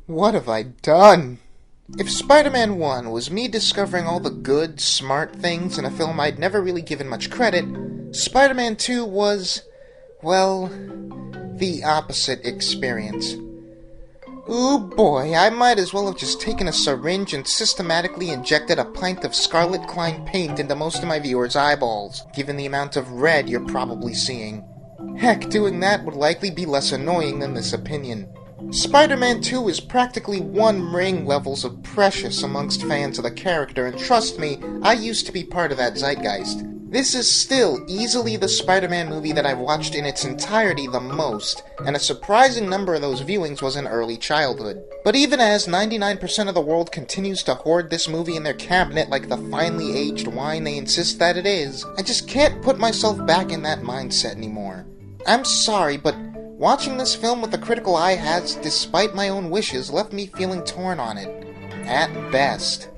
What have I done? If Spider-Man 1 was me discovering all the good, smart things in a film I'd never really given much credit, Spider-Man 2 was, well, the opposite experience. Ooh boy, I might as well have just taken a syringe and systematically injected a pint of Scarlet Klein paint into most of my viewers' eyeballs, given the amount of red you're probably seeing. Heck, doing that would likely be less annoying than this opinion. Spider-Man 2 is practically one ring levels of precious amongst fans of the character, and trust me, I used to be part of that zeitgeist. This is still easily the Spider-Man movie that I've watched in its entirety the most, and a surprising number of those viewings was in early childhood. But even as 99% of the world continues to hoard this movie in their cabinet like the finely aged wine they insist that it is, I just can't put myself back in that mindset anymore. I'm sorry, but watching this film with the critical eye has, despite my own wishes, left me feeling torn on it. At best.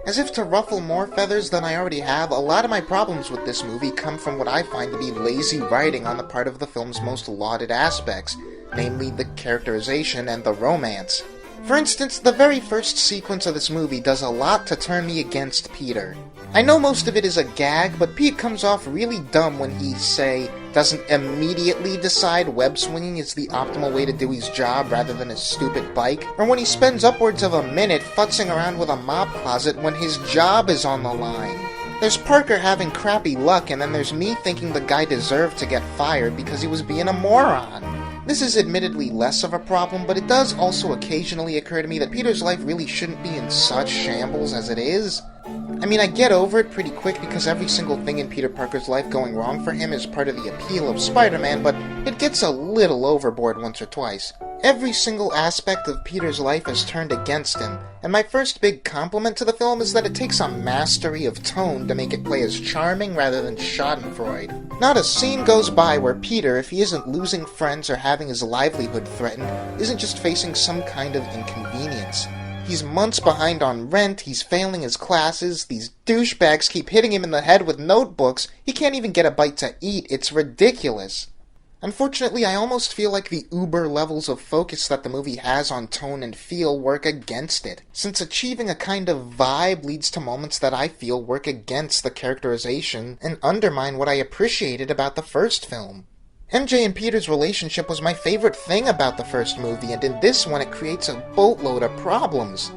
As if to ruffle more feathers than I already have, a lot of my problems with this movie come from what I find to be lazy writing on the part of the film's most lauded aspects, namely the characterization and the romance. For instance, the very first sequence of this movie does a lot to turn me against Peter. I know most of it is a gag, but Pete comes off really dumb when he, say, doesn't immediately decide web swinging is the optimal way to do his job rather than his stupid bike, or when he spends upwards of a minute futzing around with a mop closet when his job is on the line. There's Parker having crappy luck, and then there's me thinking the guy deserved to get fired because he was being a moron. This is admittedly less of a problem, but it does also occasionally occur to me that Peter's life really shouldn't be in such shambles as it is. I mean, I get over it pretty quick because every single thing in Peter Parker's life going wrong for him is part of the appeal of Spider-Man, but it gets a little overboard once or twice. Every single aspect of Peter's life is turned against him, and my first big compliment to the film is that it takes a mastery of tone to make it play as charming rather than schadenfreude. Not a scene goes by where Peter, if he isn't losing friends or having his livelihood threatened, isn't just facing some kind of inconvenience. He's months behind on rent, he's failing his classes, these douchebags keep hitting him in the head with notebooks, he can't even get a bite to eat, it's ridiculous. Unfortunately, I almost feel like the uber levels of focus that the movie has on tone and feel work against it, since achieving a kind of vibe leads to moments that I feel work against the characterization and undermine what I appreciated about the first film. MJ and Peter's relationship was my favorite thing about the first movie, and in this one it creates a boatload of problems.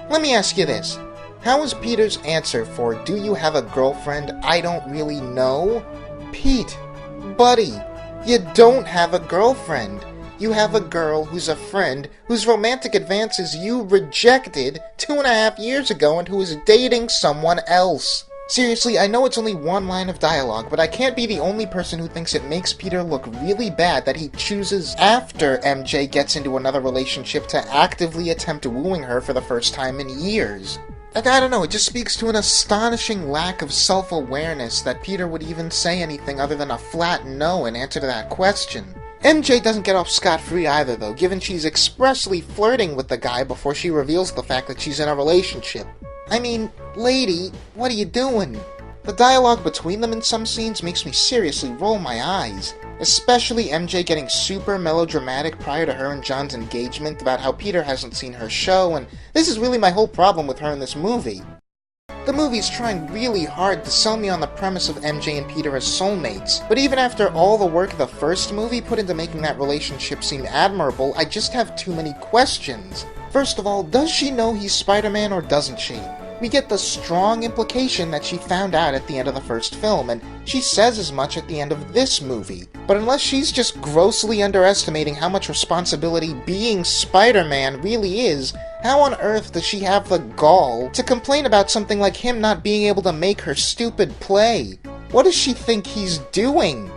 Let me ask you this. How is Peter's answer for "do you have a girlfriend? I don't really know"? Pete, buddy, you don't have a girlfriend. You have a girl who's a friend, whose romantic advances you rejected 2.5 years ago and who is dating someone else. Seriously, I know it's only one line of dialogue, but I can't be the only person who thinks it makes Peter look really bad that he chooses after MJ gets into another relationship to actively attempt wooing her for the first time in years. Like, I don't know, it just speaks to an astonishing lack of self-awareness that Peter would even say anything other than a flat no in answer to that question. MJ doesn't get off scot-free either, though, given she's expressly flirting with the guy before she reveals the fact that she's in a relationship. I mean, lady, what are you doing? The dialogue between them in some scenes makes me seriously roll my eyes. Especially MJ getting super melodramatic prior to her and John's engagement about how Peter hasn't seen her show, and this is really my whole problem with her in this movie. The movie's trying really hard to sell me on the premise of MJ and Peter as soulmates, but even after all the work the first movie put into making that relationship seem admirable, I just have too many questions. First of all, does she know he's Spider-Man or doesn't she? We get the strong implication that she found out at the end of the first film, and she says as much at the end of this movie. But unless she's just grossly underestimating how much responsibility being Spider-Man really is, how on earth does she have the gall to complain about something like him not being able to make her stupid play? What does she think he's doing?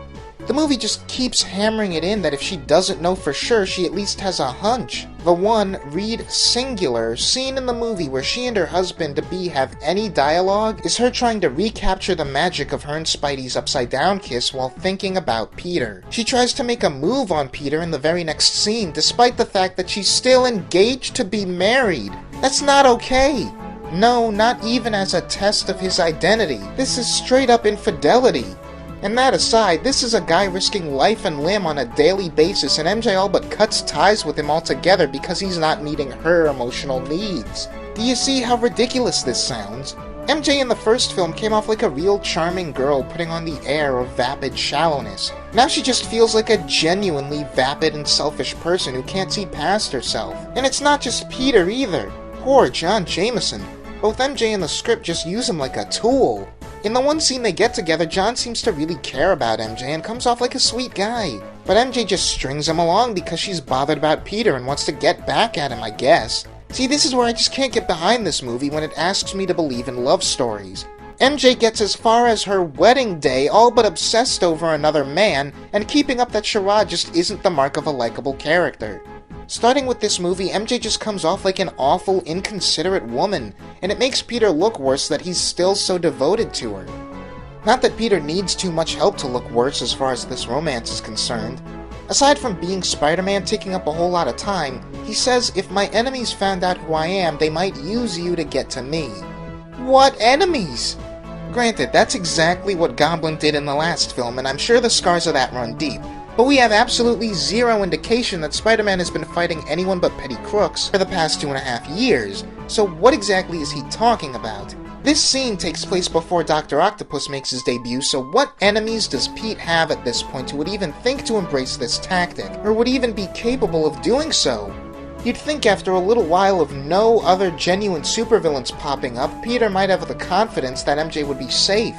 The movie just keeps hammering it in that if she doesn't know for sure, she at least has a hunch. The one, read singular, scene in the movie where she and her husband-to-be have any dialogue is her trying to recapture the magic of her and Spidey's upside-down kiss while thinking about Peter. She tries to make a move on Peter in the very next scene, despite the fact that she's still engaged to be married. That's not okay. No, not even as a test of his identity. This is straight-up infidelity. And that aside, this is a guy risking life and limb on a daily basis, and MJ all but cuts ties with him altogether because he's not meeting her emotional needs. Do you see how ridiculous this sounds? MJ in the first film came off like a real charming girl putting on the air of vapid shallowness. Now she just feels like a genuinely vapid and selfish person who can't see past herself. And it's not just Peter either. Poor Jonah Jameson. Both MJ and the script just use him like a tool. In the one scene they get together, John seems to really care about MJ and comes off like a sweet guy. But MJ just strings him along because she's bothered about Peter and wants to get back at him, I guess. See, this is where I just can't get behind this movie when it asks me to believe in love stories. MJ gets as far as her wedding day, all but obsessed over another man, and keeping up that charade just isn't the mark of a likable character. Starting with this movie, MJ just comes off like an awful, inconsiderate woman, and it makes Peter look worse that he's still so devoted to her. Not that Peter needs too much help to look worse as far as this romance is concerned. Aside from being Spider-Man taking up a whole lot of time, he says, "If my enemies found out who I am, they might use you to get to me." What enemies? Granted, that's exactly what Goblin did in the last film, and I'm sure the scars of that run deep. But we have absolutely zero indication that Spider-Man has been fighting anyone but petty crooks for the past 2.5 years, so what exactly is he talking about? This scene takes place before Dr. Octopus makes his debut, so what enemies does Pete have at this point who would even think to embrace this tactic, or would even be capable of doing so? You'd think after a little while of no other genuine supervillains popping up, Peter might have the confidence that MJ would be safe.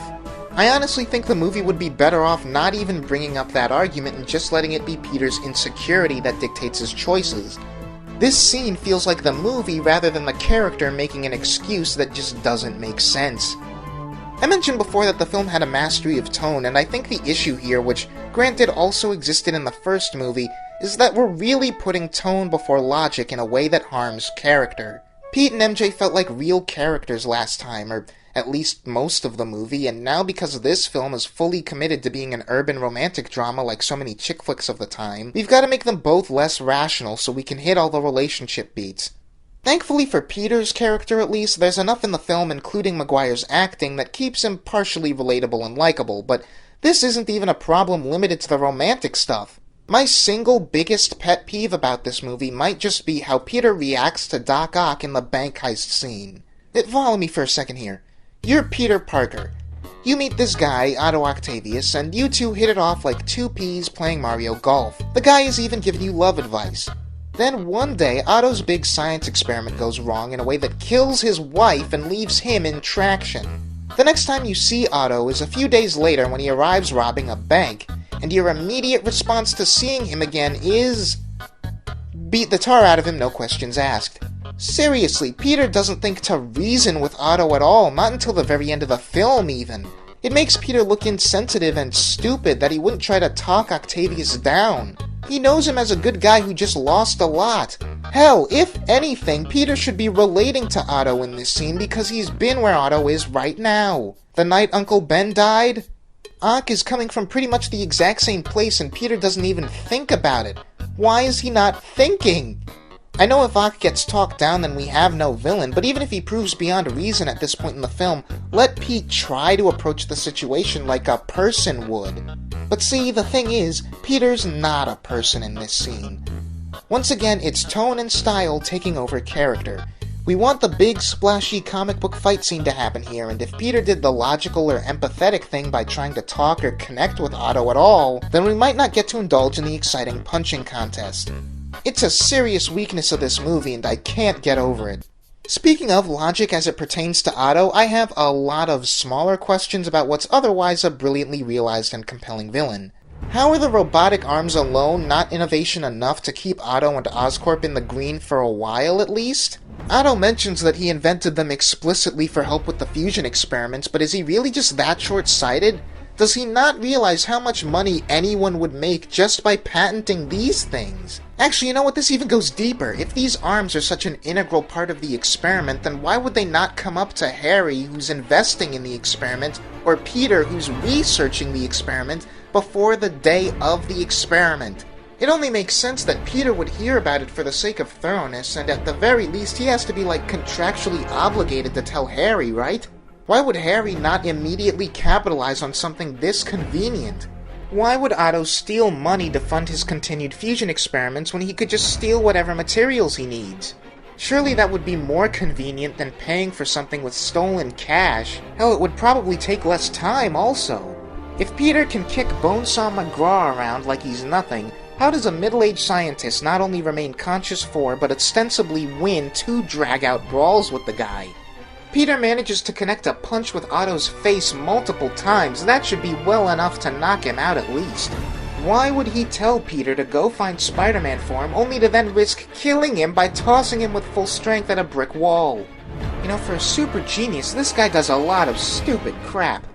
I honestly think the movie would be better off not even bringing up that argument and just letting it be Peter's insecurity that dictates his choices. This scene feels like the movie rather than the character making an excuse that just doesn't make sense. I mentioned before that the film had a mastery of tone, and I think the issue here, which granted also existed in the first movie, is that we're really putting tone before logic in a way that harms character. Pete and MJ felt like real characters last time, or at least most of the movie, and now because this film is fully committed to being an urban romantic drama like so many chick flicks of the time, we've got to make them both less rational so we can hit all the relationship beats. Thankfully for Peter's character at least, there's enough in the film, including Maguire's acting, that keeps him partially relatable and likable, but this isn't even a problem limited to the romantic stuff. My single biggest pet peeve about this movie might just be how Peter reacts to Doc Ock in the bank heist scene. Follow me for a second here. You're Peter Parker. You meet this guy, Otto Octavius, and you two hit it off like two peas playing Mario Golf. The guy is even giving you love advice. Then one day, Otto's big science experiment goes wrong in a way that kills his wife and leaves him in traction. The next time you see Otto is a few days later when he arrives robbing a bank, and your immediate response to seeing him again is... beat the tar out of him, no questions asked. Seriously, Peter doesn't think to reason with Otto at all, not until the very end of the film even. It makes Peter look insensitive and stupid that he wouldn't try to talk Octavius down. He knows him as a good guy who just lost a lot. Hell, if anything, Peter should be relating to Otto in this scene because he's been where Otto is right now. The night Uncle Ben died? Ock is coming from pretty much the exact same place and Peter doesn't even think about it. Why is he not thinking? I know if Ock gets talked down then we have no villain, but even if he proves beyond reason at this point in the film, let Pete try to approach the situation like a person would. But see, the thing is, Peter's not a person in this scene. Once again, it's tone and style taking over character. We want the big, splashy comic book fight scene to happen here, and if Peter did the logical or empathetic thing by trying to talk or connect with Otto at all, then we might not get to indulge in the exciting punching contest. It's a serious weakness of this movie, and I can't get over it. Speaking of logic as it pertains to Otto, I have a lot of smaller questions about what's otherwise a brilliantly realized and compelling villain. How are the robotic arms alone not innovation enough to keep Otto and Oscorp in the green for a while at least? Otto mentions that he invented them explicitly for help with the fusion experiments, but is he really just that short-sighted? Does he not realize how much money anyone would make just by patenting these things? Actually, you know what? This even goes deeper. If these arms are such an integral part of the experiment, then why would they not come up to Harry, who's investing in the experiment, or Peter, who's researching the experiment, before the day of the experiment? It only makes sense that Peter would hear about it for the sake of thoroughness, and at the very least he has to be, like, contractually obligated to tell Harry, right? Why would Harry not immediately capitalize on something this convenient? Why would Otto steal money to fund his continued fusion experiments when he could just steal whatever materials he needs? Surely that would be more convenient than paying for something with stolen cash. Hell, it would probably take less time also. If Peter can kick Bonesaw McGraw around like he's nothing, how does a middle-aged scientist not only remain conscious for, but ostensibly win 2 drag-out brawls with the guy? Peter manages to connect a punch with Otto's face multiple times. That should be well enough to knock him out at least. Why would he tell Peter to go find Spider-Man for him, only to then risk killing him by tossing him with full strength at a brick wall? You know, for a super genius, this guy does a lot of stupid crap.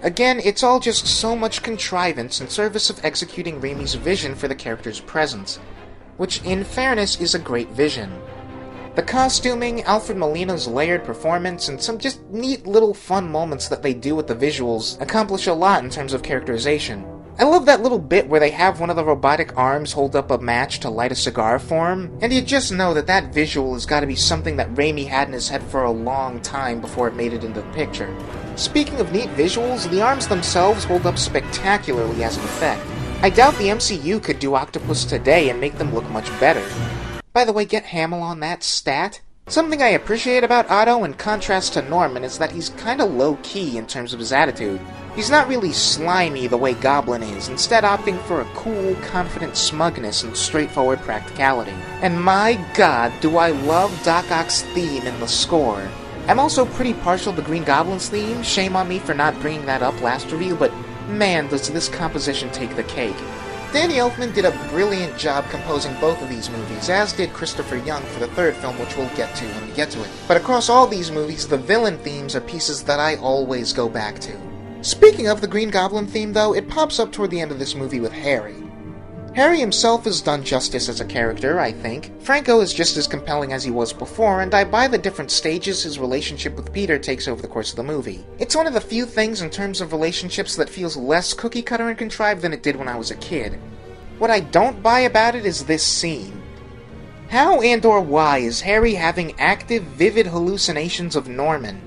Again, it's all just so much contrivance in service of executing Raimi's vision for the character's presence, which, in fairness, is a great vision. The costuming, Alfred Molina's layered performance, and some just neat little fun moments that they do with the visuals accomplish a lot in terms of characterization. I love that little bit where they have one of the robotic arms hold up a match to light a cigar for him, and you just know that that visual has got to be something that Raimi had in his head for a long time before it made it into the picture. Speaking of neat visuals, the arms themselves hold up spectacularly as an effect. I doubt the MCU could do Octopus today and make them look much better. By the way, get Hamill on that stat. Something I appreciate about Otto in contrast to Norman is that he's kinda low-key in terms of his attitude. He's not really slimy the way Goblin is, instead opting for a cool, confident smugness and straightforward practicality. And my god, do I love Doc Ock's theme in the score. I'm also pretty partial to Green Goblin's theme, shame on me for not bringing that up last review, but man does this composition take the cake. Danny Elfman did a brilliant job composing both of these movies, as did Christopher Young for the third film, which we'll get to when we get to it. But across all these movies, the villain themes are pieces that I always go back to. Speaking of the Green Goblin theme, though, it pops up toward the end of this movie with Harry. Harry himself is done justice as a character, I think. Franco is just as compelling as he was before, and I buy the different stages his relationship with Peter takes over the course of the movie. It's one of the few things in terms of relationships that feels less cookie-cutter and contrived than it did when I was a kid. What I don't buy about it is this scene. How and/or why is Harry having active, vivid hallucinations of Norman?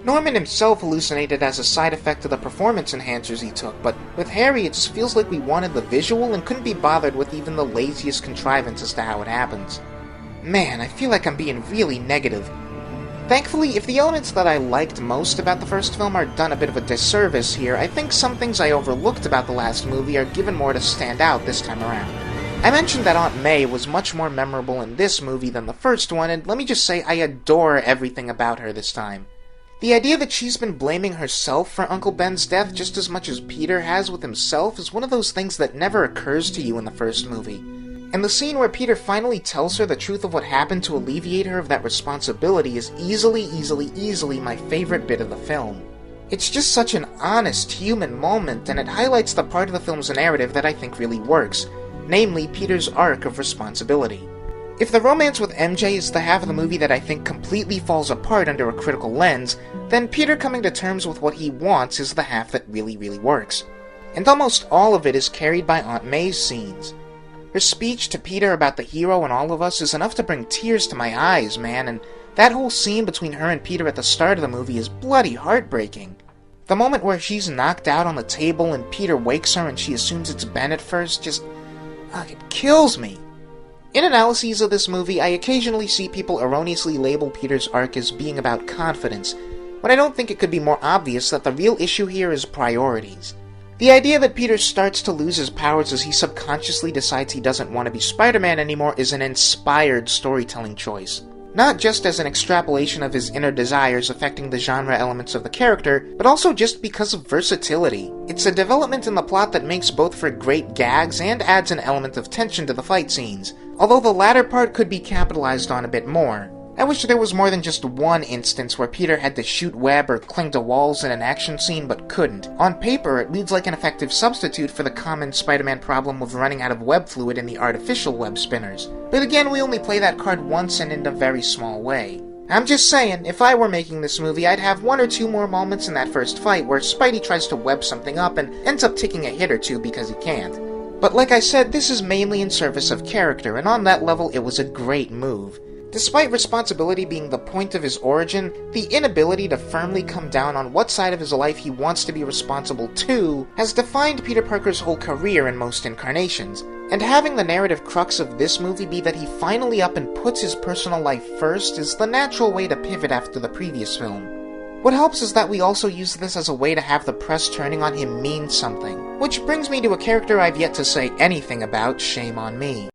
Norman himself hallucinated as a side effect of the performance enhancers he took, but with Harry it just feels like we wanted the visual and couldn't be bothered with even the laziest contrivance as to how it happens. Man, I feel like I'm being really negative. Thankfully, if the elements that I liked most about the first film are done a bit of a disservice here, I think some things I overlooked about the last movie are given more to stand out this time around. I mentioned that Aunt May was much more memorable in this movie than the first one, and let me just say I adore everything about her this time. The idea that she's been blaming herself for Uncle Ben's death just as much as Peter has with himself is one of those things that never occurs to you in the first movie. And the scene where Peter finally tells her the truth of what happened to alleviate her of that responsibility is easily my favorite bit of the film. It's just such an honest, human moment, and it highlights the part of the film's narrative that I think really works, namely Peter's arc of responsibility. If the romance with MJ is the half of the movie that I think completely falls apart under a critical lens, then Peter coming to terms with what he wants is the half that really works. And almost all of it is carried by Aunt May's scenes. Her speech to Peter about the hero and all of us is enough to bring tears to my eyes, man, and that whole scene between her and Peter at the start of the movie is bloody heartbreaking. The moment where she's knocked out on the table and Peter wakes her and she assumes it's Ben at first just... it kills me. In analyses of this movie, I occasionally see people erroneously label Peter's arc as being about confidence, when I don't think it could be more obvious that the real issue here is priorities. The idea that Peter starts to lose his powers as he subconsciously decides he doesn't want to be Spider-Man anymore is an inspired storytelling choice. Not just as an extrapolation of his inner desires affecting the genre elements of the character, but also just because of versatility. It's a development in the plot that makes both for great gags and adds an element of tension to the fight scenes, although the latter part could be capitalized on a bit more. I wish there was more than just one instance where Peter had to shoot web or cling to walls in an action scene but couldn't. On paper, it reads like an effective substitute for the common Spider-Man problem of running out of web fluid in the artificial web spinners. But again, we only play that card once and in a very small way. I'm just saying, if I were making this movie, I'd have one or two more moments in that first fight where Spidey tries to web something up and ends up taking a hit or two because he can't. But like I said, this is mainly in service of character, and on that level it was a great move. Despite responsibility being the point of his origin, the inability to firmly come down on what side of his life he wants to be responsible to has defined Peter Parker's whole career in most incarnations, and having the narrative crux of this movie be that he finally up and puts his personal life first is the natural way to pivot after the previous film. What helps is that we also use this as a way to have the press turning on him mean something, which brings me to a character I've yet to say anything about, shame on me.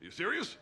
You serious?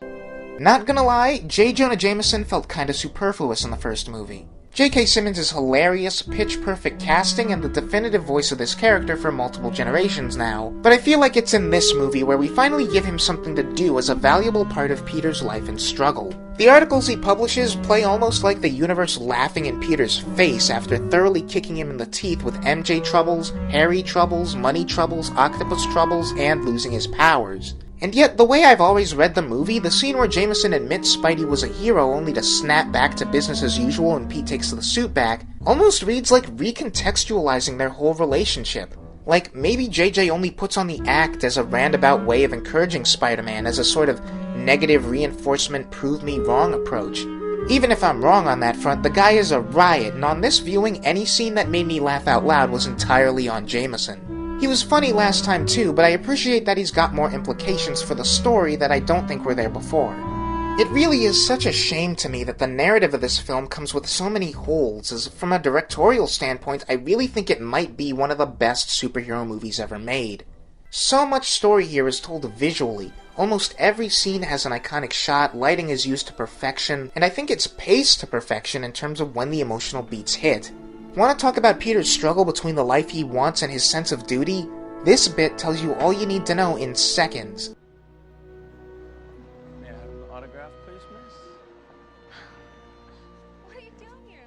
Not gonna lie, J. Jonah Jameson felt kinda superfluous in the first movie. J.K. Simmons' hilarious, pitch-perfect casting and the definitive voice of this character for multiple generations now, but I feel like it's in this movie where we finally give him something to do as a valuable part of Peter's life and struggle. The articles he publishes play almost like the universe laughing in Peter's face after thoroughly kicking him in the teeth with MJ troubles, Harry troubles, money troubles, octopus troubles, and losing his powers. And yet, the way I've always read the movie, the scene where Jameson admits Spidey was a hero only to snap back to business as usual and Pete takes the suit back, almost reads like recontextualizing their whole relationship. Like, maybe JJ only puts on the act as a roundabout way of encouraging Spider-Man as a sort of negative reinforcement prove-me-wrong approach. Even if I'm wrong on that front, the guy is a riot, and on this viewing, any scene that made me laugh out loud was entirely on Jameson. He was funny last time too, but I appreciate that he's got more implications for the story that I don't think were there before. It really is such a shame to me that the narrative of this film comes with so many holes, as from a directorial standpoint, I really think it might be one of the best superhero movies ever made. So much story here is told visually. Almost every scene has an iconic shot, lighting is used to perfection, and I think it's paced to perfection in terms of when the emotional beats hit. Want to talk about Peter's struggle between the life he wants and his sense of duty? This bit tells you all you need to know in seconds. May I have an autograph, please, miss? What are you doing here?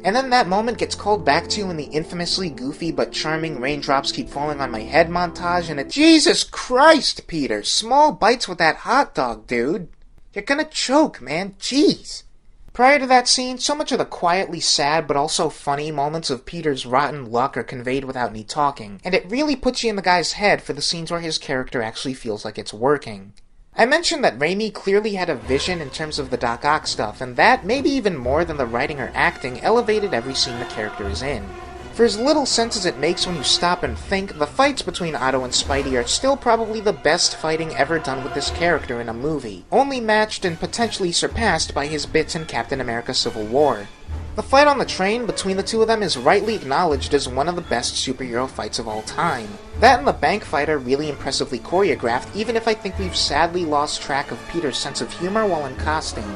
And then that moment gets called back to in the infamously goofy but charming raindrops keep falling on my head montage, and Jesus Christ, Peter! Small bites with that hot dog, dude! You're gonna choke, man, jeez! Prior to that scene, so much of the quietly sad but also funny moments of Peter's rotten luck are conveyed without any talking, and it really puts you in the guy's head for the scenes where his character actually feels like it's working. I mentioned that Raimi clearly had a vision in terms of the Doc Ock stuff, and that, maybe even more than the writing or acting, elevated every scene the character is in. For as little sense as it makes when you stop and think, the fights between Otto and Spidey are still probably the best fighting ever done with this character in a movie, only matched and potentially surpassed by his bits in Captain America Civil War. The fight on the train between the two of them is rightly acknowledged as one of the best superhero fights of all time. That and the bank fight are really impressively choreographed, even if I think we've sadly lost track of Peter's sense of humor while in costume.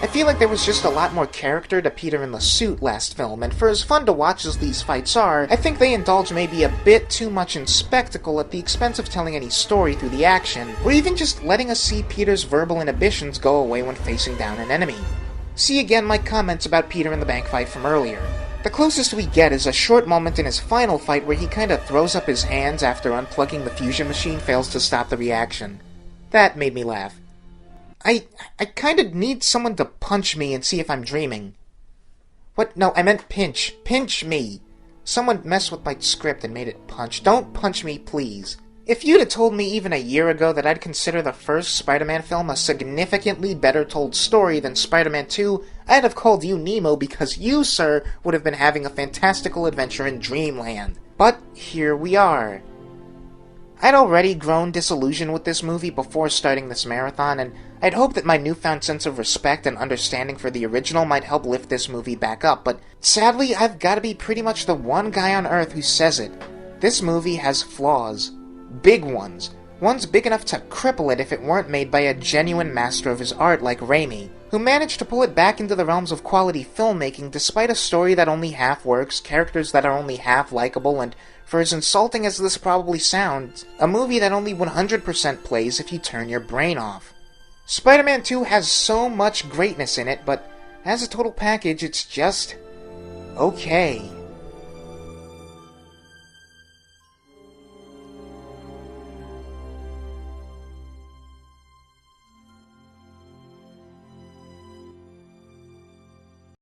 I feel like there was just a lot more character to Peter in the suit last film, and for as fun to watch as these fights are, I think they indulge maybe a bit too much in spectacle at the expense of telling any story through the action, or even just letting us see Peter's verbal inhibitions go away when facing down an enemy. See again my comments about Peter in the bank fight from earlier. The closest we get is a short moment in his final fight where he kinda throws up his hands after unplugging the fusion machine fails to stop the reaction. That made me laugh. I kinda need someone to punch me and see if I'm dreaming. What? No, I meant pinch. Pinch me! Someone messed with my script and made it punch. Don't punch me, please. If you'd have told me even a year ago that I'd consider the first Spider-Man film a significantly better told story than Spider-Man 2, I'd have called you Nemo because you, sir, would have been having a fantastical adventure in Dreamland. But here we are. I'd already grown disillusioned with this movie before starting this marathon, and I'd hoped that my newfound sense of respect and understanding for the original might help lift this movie back up, but sadly I've gotta be pretty much the one guy on Earth who says it. This movie has flaws. Big ones. Ones big enough to cripple it if it weren't made by a genuine master of his art like Raimi, who managed to pull it back into the realms of quality filmmaking despite a story that only half works, characters that are only half likable, and, for as insulting as this probably sounds, a movie that only 100% plays if you turn your brain off. Spider-Man 2 has so much greatness in it, but as a total package, it's just okay.